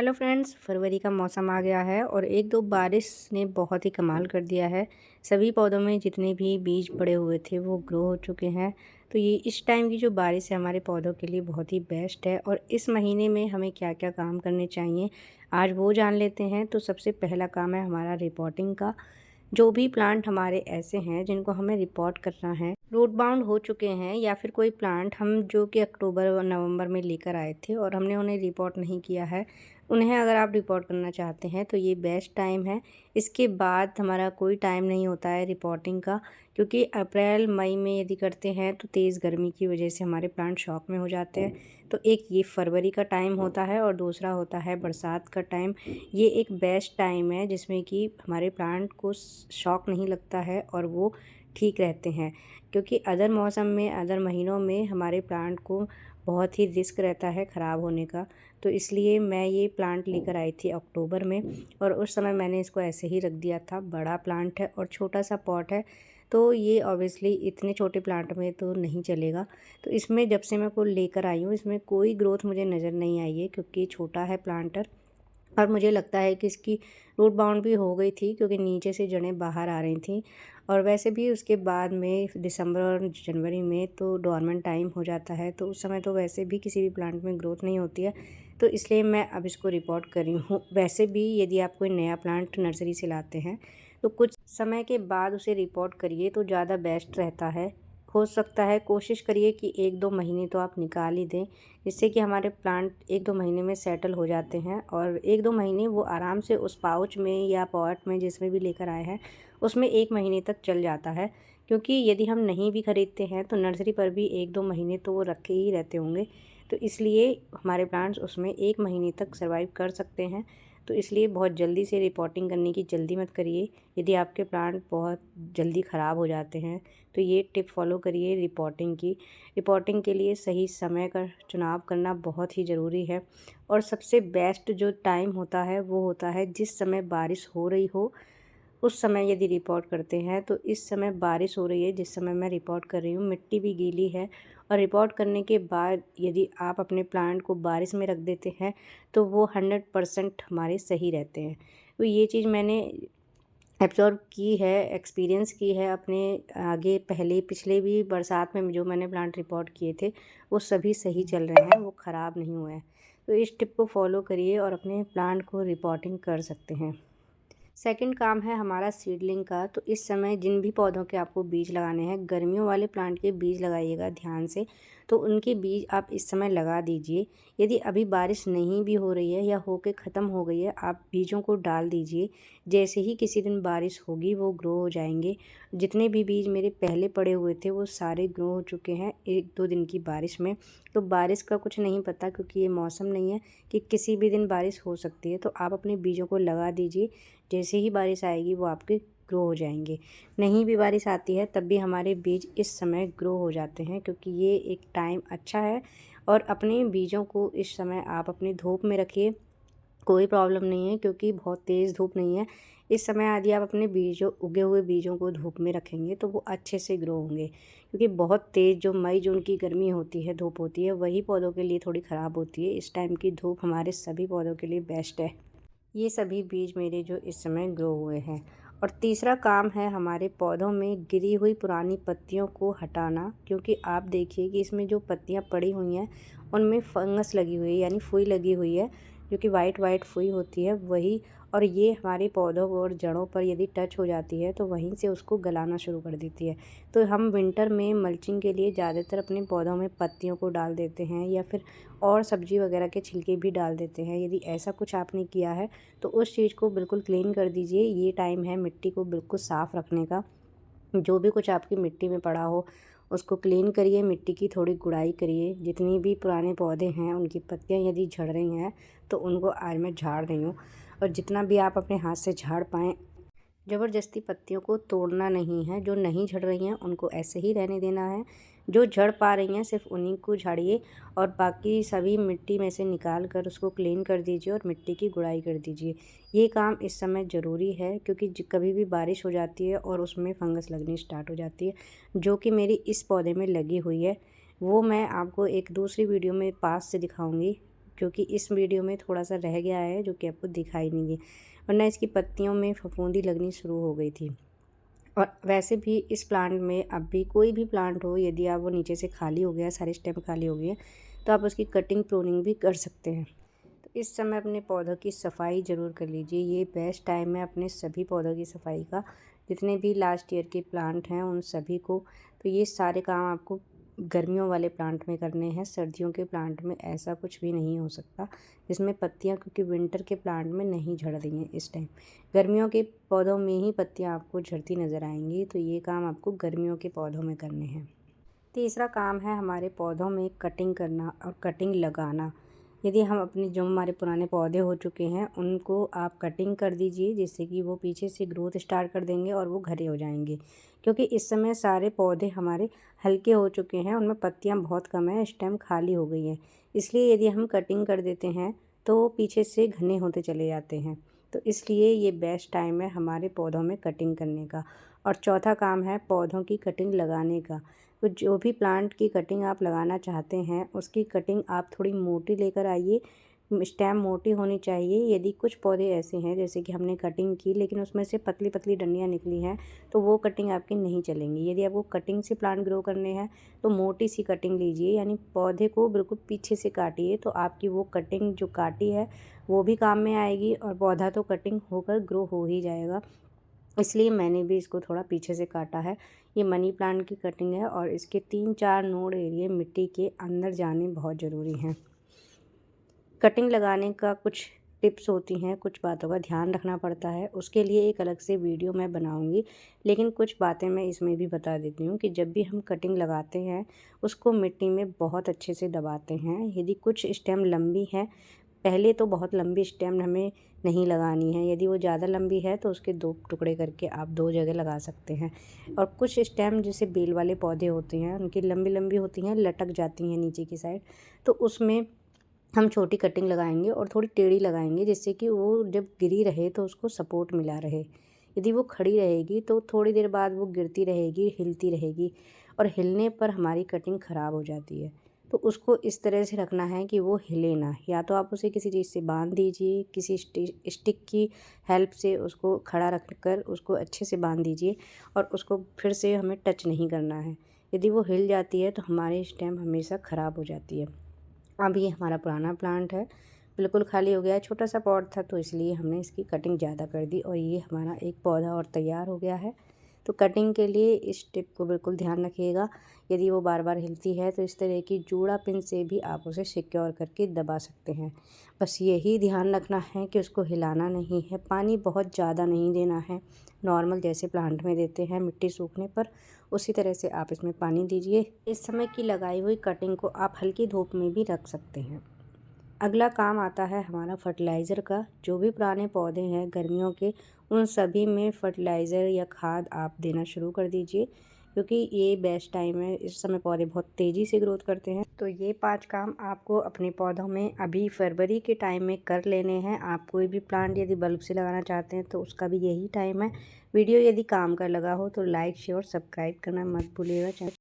Hello friends, फरवरी का मौसम आ गया है और एक दो बारिश ने बहुत ही कमाल कर दिया है। सभी पौधों में जितने भी बीज पड़े हुए थे वो ग्रो हो चुके हैं। तो ये इस टाइम की जो बारिश है हमारे पौधों के लिए बहुत ही बेस्ट है। और इस महीने में हमें क्या क्या काम करने चाहिए आज वो जान लेते हैं। तो सबसे पहला काम है हमारा रिपोर्टिंग का। जो भी प्लांट हमारे ऐसे हैं जिनको हमें रिपोर्ट करना है, रूट बाउंड हो चुके हैं, या फिर कोई प्लांट हम जो कि अक्टूबर और नवंबर में लेकर आए थे और हमने उन्हें रिपोर्ट नहीं किया है, उन्हें अगर आप रिपोर्ट करना चाहते हैं तो ये बेस्ट टाइम है। इसके बाद हमारा कोई टाइम नहीं होता है रिपोर्टिंग का, क्योंकि अप्रैल मई में यदि करते हैं तो तेज़ गर्मी की वजह से हमारे प्लांट शॉक में हो जाते हैं। तो एक ये फरवरी का टाइम होता है और दूसरा होता है बरसात का टाइम। ये एक बेस्ट टाइम है जिसमें कि हमारे प्लांट को शॉक नहीं लगता है और वो ठीक रहते हैं, क्योंकि अदर मौसम में अदर महीनों में हमारे प्लांट को बहुत ही रिस्क रहता है ख़राब होने का। तो इसलिए मैं ये प्लांट लेकर आई थी अक्टूबर में और उस समय मैंने इसको ऐसे ही रख दिया था। बड़ा प्लांट है और छोटा सा पॉट है, तो ये ऑब्वियसली इतने छोटे प्लांट में तो नहीं चलेगा। तो इसमें जब से मैं को लेकर आई हूँ इसमें कोई ग्रोथ मुझे नज़र नहीं आई है, क्योंकि छोटा है प्लांटर। और मुझे लगता है कि इसकी रूट बाउंड भी हो गई थी, क्योंकि नीचे से जड़ें बाहर आ रही थी। और वैसे भी उसके बाद में दिसंबर और जनवरी में तो डोरमेंट टाइम हो जाता है, तो उस समय तो वैसे भी किसी भी प्लांट में ग्रोथ नहीं होती है। तो इसलिए मैं अब इसको रिपोर्ट कर रही हूँ। वैसे भी यदि आप कोई नया प्लांट नर्सरी से लाते हैं तो कुछ समय के बाद उसे रिपोर्ट करिए तो ज़्यादा बेस्ट रहता है। हो सकता है कोशिश करिए कि 1-2 महीने तो आप निकाल ही दें, जिससे कि हमारे प्लांट 1-2 महीने में सेटल हो जाते हैं और 1-2 महीने वो आराम से उस पाउच में या पॉट में जिसमें भी लेकर आए हैं उसमें 1 महीने तक चल जाता है। क्योंकि यदि हम नहीं भी ख़रीदते हैं तो नर्सरी पर भी 1-2 महीने तो वो रखे ही रहते होंगे। तो इसलिए हमारे प्लांट्स उसमें 1 महीने तक सर्वाइव कर सकते हैं। तो इसलिए बहुत जल्दी से रिपोर्टिंग करने की जल्दी मत करिए। यदि आपके प्लांट बहुत जल्दी ख़राब हो जाते हैं तो ये टिप फॉलो करिए रिपोर्टिंग की। रिपोर्टिंग के लिए सही समय का चुनाव करना बहुत ही ज़रूरी है। और सबसे बेस्ट जो टाइम होता है वो होता है जिस समय बारिश हो रही हो, उस समय यदि रिपोर्ट करते हैं। तो इस समय बारिश हो रही है जिस समय मैं रिपोर्ट कर रही हूँ, मिट्टी भी गीली है। और रिपोर्ट करने के बाद यदि आप अपने प्लांट को बारिश में रख देते हैं तो वो 100% हमारे सही रहते हैं। तो ये चीज़ मैंने एब्ज़ॉर्ब की है, एक्सपीरियंस की है अपने। आगे पहले पिछले भी बरसात में जो मैंने प्लांट रिपोर्ट किए थे वो सभी सही चल रहे हैं, वो ख़राब नहीं हुए हैं। तो इस टिप को फॉलो करिए और अपने प्लांट को रिपोर्टिंग कर सकते हैं। सेकंड काम है हमारा सीडलिंग का। तो इस समय जिन भी पौधों के आपको बीज लगाने हैं, गर्मियों वाले प्लांट के बीज लगाइएगा ध्यान से। तो उनके बीज आप इस समय लगा दीजिए। यदि अभी बारिश नहीं भी हो रही है या हो के ख़त्म हो गई है, आप बीजों को डाल दीजिए। जैसे ही किसी दिन बारिश होगी वो ग्रो हो जाएंगे। जितने भी बीज मेरे पहले पड़े हुए थे वो सारे ग्रो हो चुके हैं 1-2 दिन की बारिश में। तो बारिश का कुछ नहीं पता, क्योंकि ये मौसम नहीं है कि किसी भी दिन बारिश हो सकती है। तो आप अपने बीजों को लगा दीजिए, जैसे ही बारिश आएगी वो आपके ग्रो हो जाएंगे। नहीं भी बारिश आती है तब भी हमारे बीज इस समय ग्रो हो जाते हैं, क्योंकि ये एक टाइम अच्छा है। और अपने बीजों को इस समय आप अपनी धूप में रखिए, कोई प्रॉब्लम नहीं है, क्योंकि बहुत तेज़ धूप नहीं है इस समय। यदि आप अपने बीजों उगे हुए बीजों को धूप में रखेंगे तो वो अच्छे से ग्रो होंगे, क्योंकि बहुत तेज़ जो मई जून की गर्मी होती है, धूप होती है, वही पौधों के लिए थोड़ी ख़राब होती है। इस टाइम की धूप हमारे सभी पौधों के लिए बेस्ट है। ये सभी बीज मेरे जो इस समय ग्रो हुए हैं। और तीसरा काम है हमारे पौधों में गिरी हुई पुरानी पत्तियों को हटाना, क्योंकि आप देखिए कि इसमें जो पत्तियां पड़ी हुई हैं उनमें फंगस लगी हुई है, यानी फुई लगी हुई है, जो कि वाइट वाइट फुई होती है वही। और ये हमारे पौधों और जड़ों पर यदि टच हो जाती है तो वहीं से उसको गलाना शुरू कर देती है। तो हम विंटर में मल्चिंग के लिए ज़्यादातर अपने पौधों में पत्तियों को डाल देते हैं, या फिर और सब्जी वगैरह के छिलके भी डाल देते हैं। यदि ऐसा कुछ आपने किया है तो उस चीज़ को बिल्कुल क्लीन कर दीजिए। ये टाइम है मिट्टी को बिल्कुल साफ़ रखने का। जो भी कुछ आपकी मिट्टी में पड़ा हो उसको क्लीन करिए, मिट्टी की थोड़ी गुड़ाई करिए। जितनी भी पुराने पौधे हैं उनकी पत्तियां यदि झड़ रही हैं तो उनको आज मैं झाड़ रही हूँ। और जितना भी आप अपने हाथ से झाड़ पाएँ, ज़बरदस्ती पत्तियों को तोड़ना नहीं है। जो नहीं झड़ रही हैं उनको ऐसे ही रहने देना है। जो झड़ पा रही हैं सिर्फ उन्हीं को झाड़िए, और बाकी सभी मिट्टी में से निकाल कर उसको क्लीन कर दीजिए और मिट्टी की गुड़ाई कर दीजिए। ये काम इस समय ज़रूरी है, क्योंकि कभी भी बारिश हो जाती है और उसमें फंगस लगनी स्टार्ट हो जाती है, जो कि मेरी इस पौधे में लगी हुई है। वो मैं आपको एक दूसरी वीडियो में पास से दिखाऊंगी। क्योंकि इस वीडियो में थोड़ा सा रह गया है जो कि आपको दिखाई नहीं दी, वरना इसकी पत्तियों में फफूंदी लगनी शुरू हो गई थी। और वैसे भी इस प्लांट में अब भी कोई भी प्लांट हो, यदि आप वो नीचे से खाली हो गया, सारे स्टेम खाली हो गए, तो आप उसकी कटिंग प्रूनिंग भी कर सकते हैं। तो इस समय अपने पौधों की सफाई ज़रूर कर लीजिए। ये बेस्ट टाइम है अपने सभी पौधों की सफाई का। जितने भी लास्ट ईयर के प्लांट हैं उन सभी को, तो ये सारे काम आपको गर्मियों वाले प्लांट में करने हैं। सर्दियों के प्लांट में ऐसा कुछ भी नहीं हो सकता जिसमें पत्तियां, क्योंकि विंटर के प्लांट में नहीं झड़ रही हैं इस टाइम। गर्मियों के पौधों में ही पत्तियां आपको झड़ती नज़र आएंगी, तो ये काम आपको गर्मियों के पौधों में करने हैं। तीसरा काम है हमारे पौधों में कटिंग करना और कटिंग लगाना। यदि हम अपने जो हमारे पुराने पौधे हो चुके हैं उनको आप कटिंग कर दीजिए, जिससे कि वो पीछे से ग्रोथ स्टार्ट कर देंगे और वो घरे हो जाएंगे। क्योंकि इस समय सारे पौधे हमारे हल्के हो चुके हैं, उनमें पत्तियां बहुत कम हैं, स्टेम खाली हो गई हैं। इसलिए यदि हम कटिंग कर देते हैं तो पीछे से घने होते चले जाते हैं। तो इसलिए ये बेस्ट टाइम है हमारे पौधों में कटिंग करने का। और चौथा काम है पौधों की कटिंग लगाने का। तो जो भी प्लांट की कटिंग आप लगाना चाहते हैं उसकी कटिंग आप थोड़ी मोटी लेकर आइए। स्टेम मोटी होनी चाहिए। यदि कुछ पौधे ऐसे हैं जैसे कि हमने कटिंग की लेकिन उसमें से पतली पतली डंडियाँ निकली हैं, तो वो कटिंग आपकी नहीं चलेंगी। यदि आपको कटिंग से प्लांट ग्रो करने हैं तो मोटी सी कटिंग लीजिए, यानी पौधे को बिल्कुल पीछे से काटिए, तो आपकी वो कटिंग जो काटी है वो भी काम में आएगी और पौधा तो कटिंग होकर ग्रो हो ही जाएगा। इसलिए मैंने भी इसको थोड़ा पीछे से काटा है। ये मनी प्लांट की कटिंग है और इसके 3-4 नोड एरिया मिट्टी के अंदर जाने बहुत ज़रूरी हैं। कटिंग लगाने का कुछ टिप्स होती हैं, कुछ बातों का ध्यान रखना पड़ता है, उसके लिए एक अलग से वीडियो मैं बनाऊंगी। लेकिन कुछ बातें मैं इसमें भी बता देती हूँ कि जब भी हम कटिंग लगाते हैं उसको मिट्टी में बहुत अच्छे से दबाते हैं। यदि कुछ स्टेम लंबी है, पहले तो बहुत लंबी स्टेम हमें नहीं लगानी है। यदि वो ज़्यादा लंबी है तो उसके 2 टुकड़े करके आप 2 जगह लगा सकते हैं। और कुछ स्टेम जैसे बेल वाले पौधे होते हैं, उनकी लंबी लंबी होती हैं, लटक जाती हैं नीचे की साइड, तो उसमें हम छोटी कटिंग लगाएंगे और थोड़ी टेढ़ी लगाएंगे, जिससे कि वो जब गिरी रहे तो उसको सपोर्ट मिला रहे। यदि वो खड़ी रहेगी तो थोड़ी देर बाद वो गिरती रहेगी, हिलती रहेगी, और हिलने पर हमारी कटिंग ख़राब हो जाती है। तो उसको इस तरह से रखना है कि वो हिले ना। या तो आप उसे किसी चीज़ से बांध दीजिए, किसी स्टिक की हेल्प से उसको खड़ा रख कर उसको अच्छे से बांध दीजिए, और उसको फिर से हमें टच नहीं करना है। यदि वो हिल जाती है तो हमारी स्टेम हमेशा ख़राब हो जाती है। अब ये हमारा पुराना प्लांट है, बिल्कुल खाली हो गया है, छोटा सा पॉट था तो इसलिए हमने इसकी कटिंग ज़्यादा कर दी और ये हमारा एक पौधा और तैयार हो गया है। तो कटिंग के लिए इस टिप को बिल्कुल ध्यान रखिएगा। यदि वो बार बार हिलती है तो इस तरह की जूड़ा पिन से भी आप उसे सिक्योर करके दबा सकते हैं। बस यही ध्यान रखना है कि उसको हिलाना नहीं है, पानी बहुत ज़्यादा नहीं देना है। नॉर्मल जैसे प्लांट में देते हैं मिट्टी सूखने पर, उसी तरह से आप इसमें पानी दीजिए। इस समय की लगाई हुई कटिंग को आप हल्की धूप में भी रख सकते हैं। अगला काम आता है हमारा फर्टिलाइज़र का। जो भी पुराने पौधे हैं गर्मियों के, उन सभी में फर्टिलाइज़र या खाद आप देना शुरू कर दीजिए, क्योंकि ये बेस्ट टाइम है। इस समय पौधे बहुत तेज़ी से ग्रोथ करते हैं। तो ये 5 काम आपको अपने पौधों में अभी फरवरी के टाइम में कर लेने हैं। आप कोई भी प्लांट यदि बल्ब से लगाना चाहते हैं तो उसका भी यही टाइम है। वीडियो यदि काम का लगा हो तो लाइक शेयर सब्सक्राइब करना मत भूलिएगा।